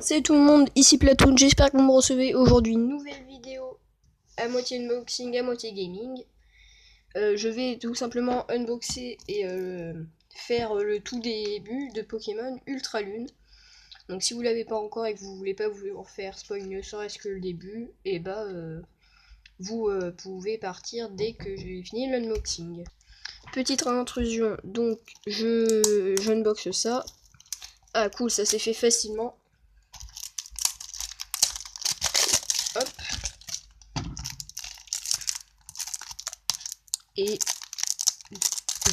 Salut tout le monde, ici Platoon, j'espère que vous me recevez aujourd'hui. Nouvelle vidéo à moitié unboxing, à moitié gaming. Je vais tout simplement unboxer et faire le tout début de Pokémon Ultra Lune. Donc si vous l'avez pas encore et que vous voulez pas vous en faire spoil ne serait-ce que le début, et bah vous pouvez partir dès que j'ai fini l'unboxing. Petite intrusion, donc j'unboxe ça. Ah cool, ça s'est fait facilement. Hop. Et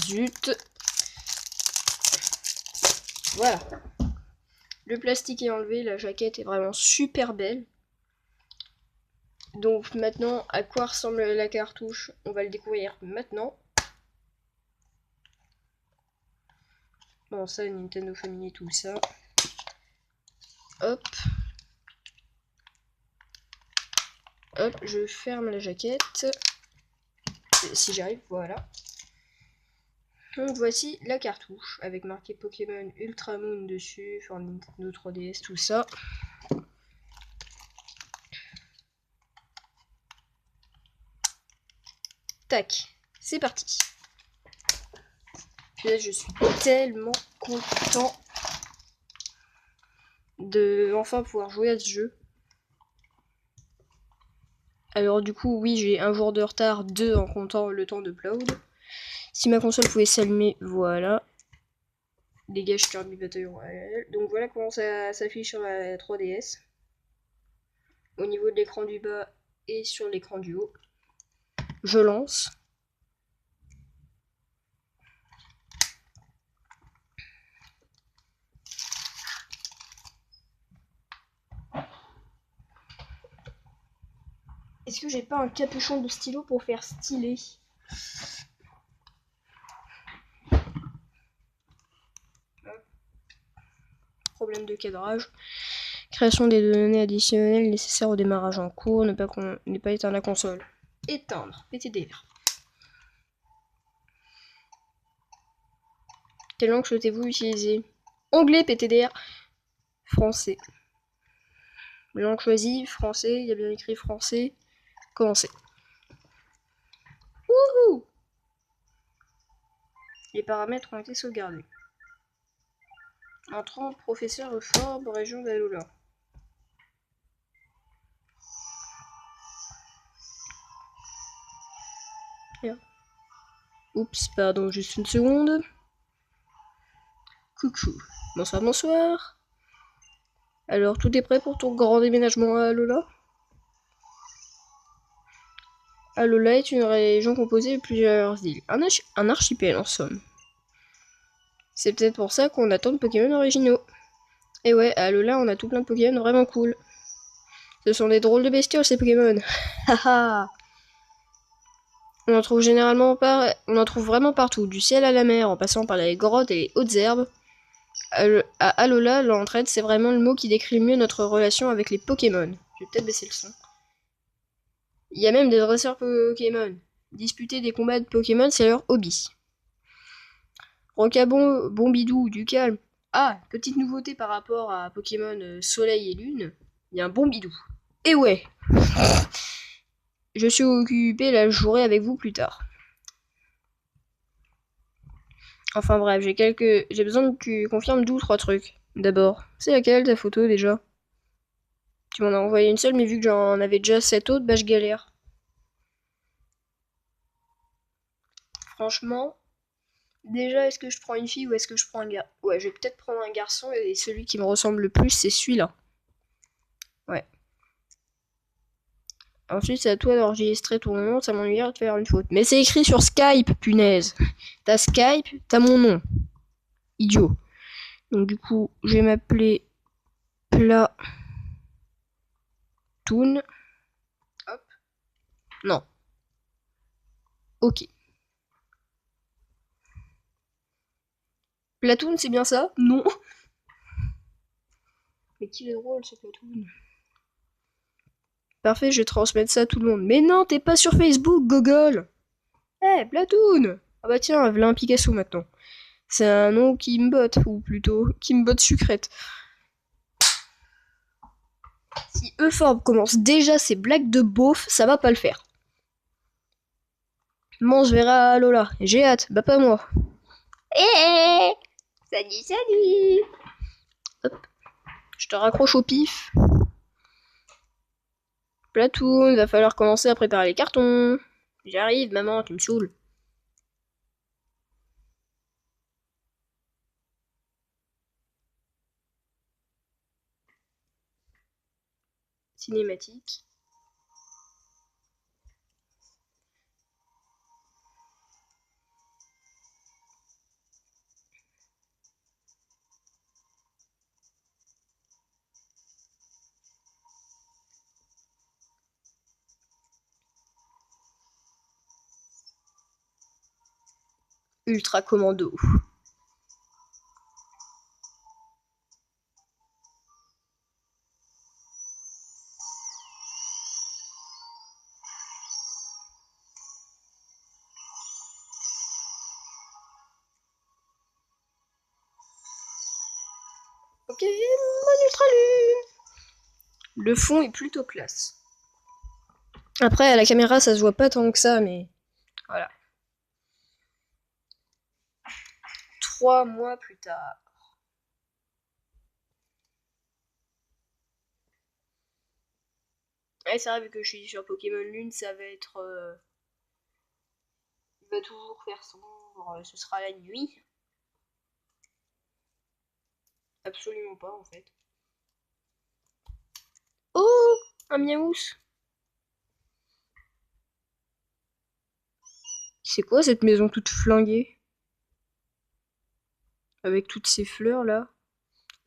zut. Voilà. Le plastique est enlevé, la jaquette est vraiment super belle. Donc maintenant, à quoi ressemble la cartouche? On va le découvrir maintenant. Bon, ça, Nintendo Family, tout ça. Hop. Hop, je ferme la jaquette. Si j'arrive, voilà. Donc voici la cartouche, avec marqué Pokémon Ultra Moon dessus, sur Nintendo 3DS, tout ça. Tac, c'est parti. Puis là, je suis tellement content de enfin pouvoir jouer à ce jeu. Alors du coup, oui, j'ai un jour de retard, 2 en comptant le temps de upload. Si ma console pouvait s'allumer, voilà. Dégage Kirby Battle Royale. Donc voilà comment ça s'affiche sur la 3DS. Au niveau de l'écran du bas et sur l'écran du haut. Je lance. Est-ce que j'ai pas un capuchon de stylo pour faire stylé? Problème de cadrage. Création des données additionnelles nécessaires au démarrage en cours. Ne pas éteindre la console. Éteindre. PTDR. Quelle langue souhaitez-vous utiliser? Anglais, PTDR. Français. Langue choisie, français. Il y a bien écrit français. Commencer. Wouhou! Les paramètres ont été sauvegardés. Entrant, professeur Euphorbe, région d'Alola. Oups, pardon, juste une seconde. Coucou. Bonsoir, bonsoir. Alors, tout est prêt pour ton grand déménagement à Alola? Alola est une région composée de plusieurs îles. Un archipel, en somme. C'est peut-être pour ça qu'on attend de Pokémon originaux. Et ouais, à Alola, on a tout plein de Pokémon vraiment cool. Ce sont des drôles de bestioles, ces Pokémon. Haha. On en trouve vraiment partout, du ciel à la mer, en passant par les grottes et les hautes herbes. À Alola, l'entraide, c'est vraiment le mot qui décrit le mieux notre relation avec les Pokémon. Je vais peut-être baisser le son. Il y a même des dresseurs Pokémon. Disputer des combats de Pokémon, c'est leur hobby. Rocabon, Bombidou, du calme. Ah, petite nouveauté par rapport à Pokémon Soleil et Lune, il y a un Bombidou. Et ouais, je suis occupé, là je jouerai avec vous plus tard. Enfin bref, j'ai besoin que tu confirmes 2 ou 3 trucs. D'abord, c'est laquelle ta photo déjà? Tu m'en as envoyé une seule, mais vu que j'en avais déjà 7 autres, bah je galère. Franchement, déjà, est-ce que je prends une fille ou est-ce que je prends un gars? Ouais, je vais peut-être prendre un garçon et celui qui me ressemble le plus, c'est celui-là. Ouais. Ensuite, c'est à toi d'enregistrer ton nom, ça m'ennuierait de faire une faute. Mais c'est écrit sur Skype, punaise. T'as Skype, t'as mon nom. Idiot. Donc du coup, je vais m'appeler Platoon. Hop. Non. Ok. Platoon, c'est bien ça? Non. Mais qu'il est drôle ce Platoon. Parfait, je vais transmettre ça à tout le monde. Mais non, t'es pas sur Facebook, Gogol. Eh, Platoon. Ah bah tiens, voilà un Picasso maintenant. C'est un nom qui me botte, ou plutôt, qui me botte sucrète. Euphorbe commence déjà ses blagues de beauf, ça va pas le faire. Bon, je verrai à Lola. J'ai hâte, bah pas moi. Salut, salut. Hop. Je te raccroche au pif. Platoon, va falloir commencer à préparer les cartons. J'arrive, maman, tu me saoules. Cinématique. Ultra commando. Ok, mon ultra lu. Le fond est plutôt classe. Après, à la caméra, ça se voit pas tant que ça, mais voilà. 3 mois plus tard. Ouais, c'est vrai, vu que je suis sur Pokémon Lune, ça va être... Il va toujours faire sombre, ce sera la nuit. Absolument pas, en fait. Oh, un miaouss. C'est quoi cette maison toute flinguée? Avec toutes ces fleurs, là.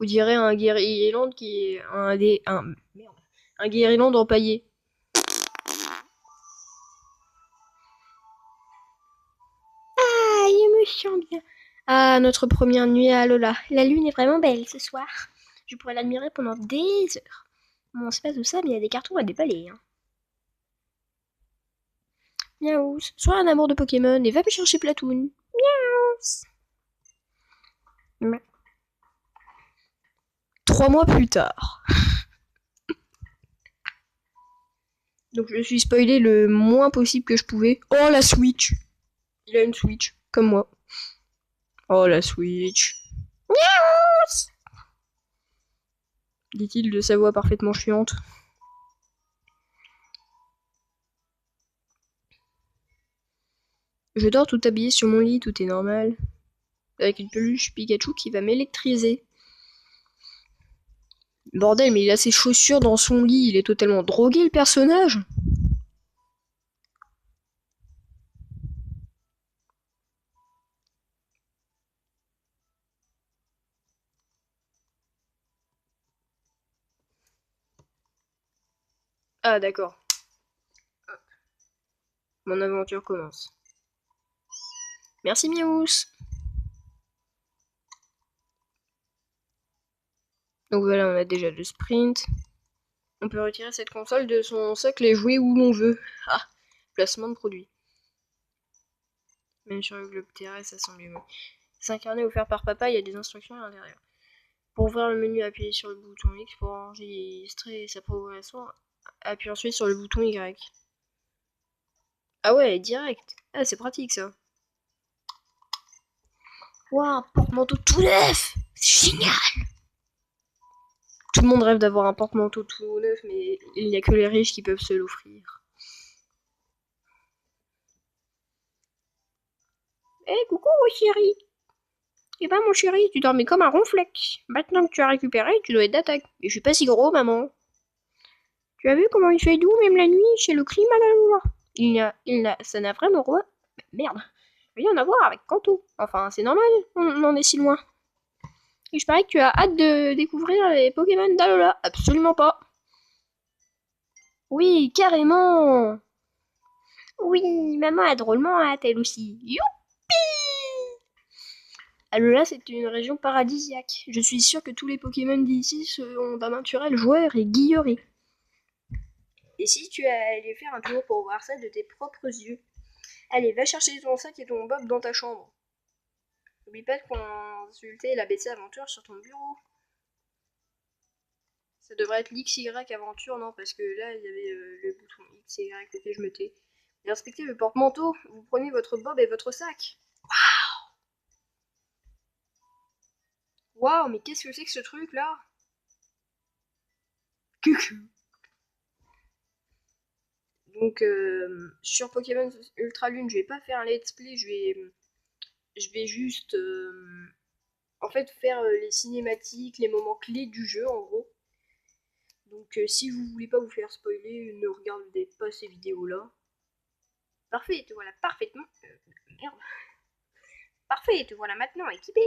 On dirait un Guerryland qui est... Merde. Un Guerryland empaillé. Ah, je me sens bien. Ah, notre première nuit à Alola. La lune est vraiment belle ce soir. Je pourrais l'admirer pendant des heures. Bon, c'est pas tout ça, mais il y a des cartons à déballer. Hein. Miaou. Sois un amour de Pokémon et va me chercher Platoon. Miaou. 3 mois plus tard. Donc je me suis spoilé le moins possible que je pouvais. Oh, la Switch. Il a une Switch, comme moi. Oh, la Switch. Dit-il de sa voix parfaitement chiante. Je dors tout habillé sur mon lit, tout est normal. Avec une peluche Pikachu qui va m'électriser. Bordel, mais il a ses chaussures dans son lit, il est totalement drogué le personnage. Ah d'accord. Mon aventure commence. Merci Miaous. Donc voilà, on a déjà le sprint. On peut retirer cette console de son socle et jouer où l'on veut. Ah, placement de produit. Même sur le globe terrestre, ça semble mieux. S'incarner offert par papa, il y a des instructions à l'intérieur. Pour ouvrir le menu, appuyez sur le bouton X pour enregistrer sa progression. Appuyez ensuite sur le bouton Y. Ah ouais, direct. Ah, c'est pratique ça. Waouh, un porte-manteau tout neuf. C'est génial. Tout le monde rêve d'avoir un porte-manteau tout neuf, mais il n'y a que les riches qui peuvent se l'offrir. Coucou chérie. Eh ben mon chéri, tu dormais comme un ronflex. Maintenant que tu as récupéré, tu dois être d'attaque. Et je suis pas si gros, maman. Tu as vu comment il fait doux, même la nuit, chez le climat là. Ça n'a vraiment Merde. Rien à voir avec Kanto. Enfin, c'est normal, on en est si loin. Et je parie que tu as hâte de découvrir les Pokémon d'Alola. Absolument pas. Oui, carrément. Oui, maman a drôlement hâte elle aussi. Youpi! Alola, c'est une région paradisiaque. Je suis sûre que tous les Pokémon d'ici seront d'un naturel joueur et guilleré. Et si tu allais faire un tour pour voir ça de tes propres yeux? Allez, va chercher ton sac et ton bob dans ta chambre. N'oublie pas de consulter l'ABC Aventure sur ton bureau. Ça devrait être l'XY aventure, non? Parce que là, il y avait le bouton XY, ok, je me tais. Et respectez le porte-manteau, vous prenez votre bob et votre sac. Waouh, mais qu'est-ce que c'est que ce truc là? Coucou. Donc sur Pokémon Ultra Lune, je vais pas faire un let's play, je vais juste en fait faire les cinématiques, les moments clés du jeu en gros. Donc si vous voulez pas vous faire spoiler, ne regardez pas ces vidéos là. Parfait, te voilà parfaitement. Merde. Parfait, te voilà maintenant équipé.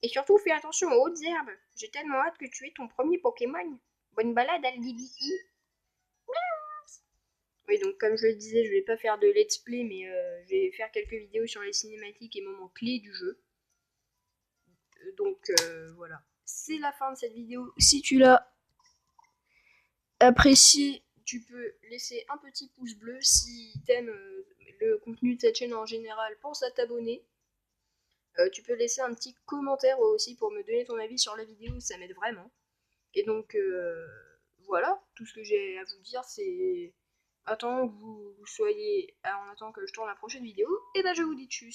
Et surtout, fais attention aux hautes herbes. J'ai tellement hâte que tu aies ton premier Pokémon. Bonne balade, Aldibi. Oui, donc comme je le disais, je vais pas faire de let's play, mais je vais faire quelques vidéos sur les cinématiques et moments clés du jeu. Donc voilà. C'est la fin de cette vidéo. Si tu l'as apprécié, tu peux laisser un petit pouce bleu. Si t'aimes le contenu de cette chaîne en général, pense à t'abonner. Tu peux laisser un petit commentaire aussi pour me donner ton avis sur la vidéo, ça m'aide vraiment. Et donc voilà, tout ce que j'ai à vous dire, c'est attends que vous soyez, en attendant que je tourne la prochaine vidéo, et ben je vous dis tchuss.